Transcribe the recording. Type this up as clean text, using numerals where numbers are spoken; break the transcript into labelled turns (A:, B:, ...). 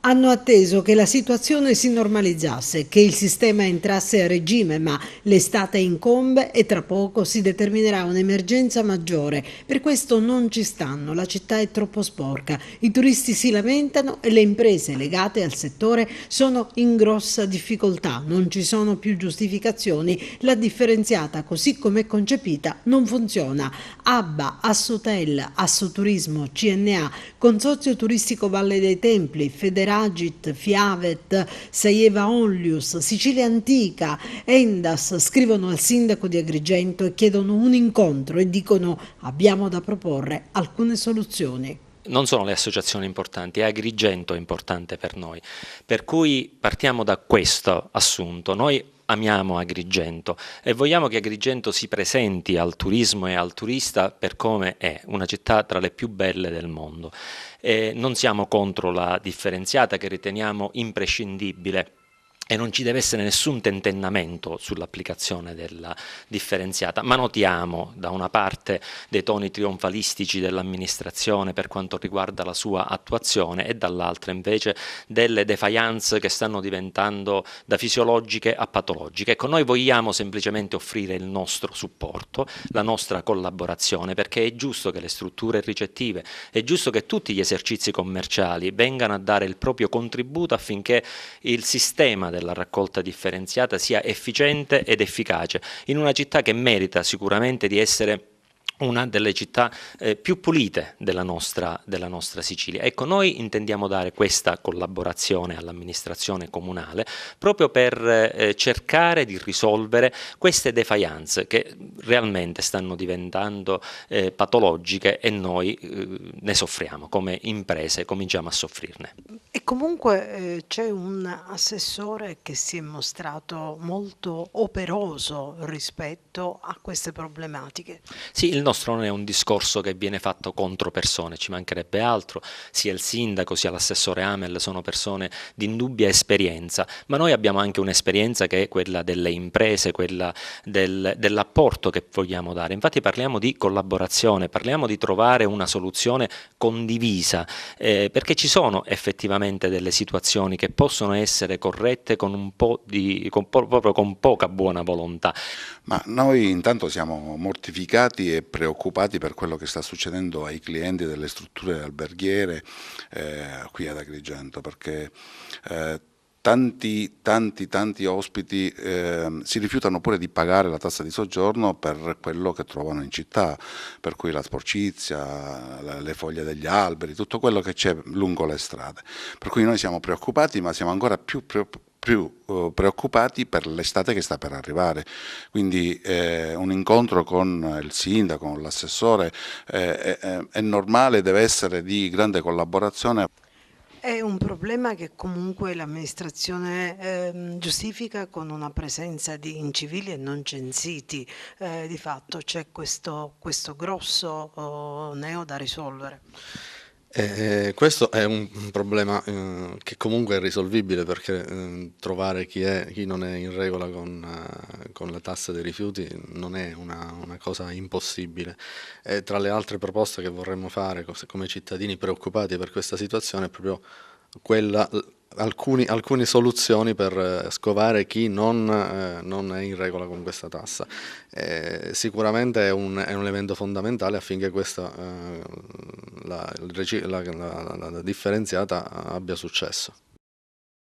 A: Hanno atteso che la situazione si normalizzasse, che il sistema entrasse a regime, ma l'estate incombe e tra poco si determinerà un'emergenza maggiore. Per questo non ci stanno, la città è troppo sporca, i turisti si lamentano e le imprese legate al settore sono in grossa difficoltà, non ci sono più giustificazioni, la differenziata così come è concepita non funziona. ABBA, Assotel, Assoturismo, CNA, Consorzio Turistico Valle dei Templi, Federagit, Fiavet, Saieva Onlius, Sicilia Antica, Endas scrivono al sindaco di Agrigento e chiedono un incontro e dicono abbiamo da proporre alcune soluzioni.
B: Non sono le associazioni importanti, è Agrigento importante per noi, per cui partiamo da questo assunto. Noi amiamo Agrigento e vogliamo che Agrigento si presenti al turismo e al turista per come è, una città tra le più belle del mondo. Non siamo contro la differenziata che riteniamo imprescindibile. E non ci deve essere nessun tentennamento sull'applicazione della differenziata, ma notiamo da una parte dei toni trionfalistici dell'amministrazione per quanto riguarda la sua attuazione e dall'altra invece delle defiance che stanno diventando da fisiologiche a patologiche. Ecco, noi vogliamo semplicemente offrire il nostro supporto, la nostra collaborazione, perché è giusto che le strutture ricettive, è giusto che tutti gli esercizi commerciali vengano a dare il proprio contributo affinché il sistema della raccolta differenziata sia efficiente ed efficace in una città che merita sicuramente di essere una delle città più pulite della nostra Sicilia. Ecco, noi intendiamo dare questa collaborazione all'amministrazione comunale proprio per cercare di risolvere queste defiance che realmente stanno diventando patologiche e noi ne soffriamo, come imprese cominciamo a soffrirne.
A: E comunque c'è un assessore che si è mostrato molto operoso rispetto a queste problematiche.
B: Sì, il nostro non è un discorso che viene fatto contro persone, ci mancherebbe altro, sia il sindaco sia l'assessore Amel sono persone di indubbia esperienza, ma noi abbiamo anche un'esperienza che è quella delle imprese, quella dell'apporto che vogliamo dare. Infatti parliamo di collaborazione, parliamo di trovare una soluzione condivisa, perché ci sono effettivamente delle situazioni che possono essere corrette con un po' proprio con poca buona volontà.
C: Ma noi intanto siamo mortificati e preoccupati per quello che sta succedendo ai clienti delle strutture alberghiere qui ad Agrigento, perché tanti ospiti si rifiutano pure di pagare la tassa di soggiorno per quello che trovano in città, per cui la sporcizia, le foglie degli alberi, tutto quello che c'è lungo le strade. Per cui noi siamo preoccupati, ma siamo ancora più preoccupati per l'estate che sta per arrivare, quindi un incontro con il sindaco, con l'assessore è normale, deve essere di grande collaborazione.
A: È un problema che comunque l'amministrazione giustifica con una presenza di incivili e non censiti. Di fatto c'è questo grosso neo da risolvere.
D: Questo è un problema che comunque è risolvibile perché trovare chi non è in regola con le tasse dei rifiuti non è una cosa impossibile. E tra le altre proposte che vorremmo fare come cittadini preoccupati per questa situazione è proprio quella, alcune soluzioni per scovare chi non è in regola con questa tassa. Sicuramente è un elemento fondamentale affinché la differenziata abbia successo.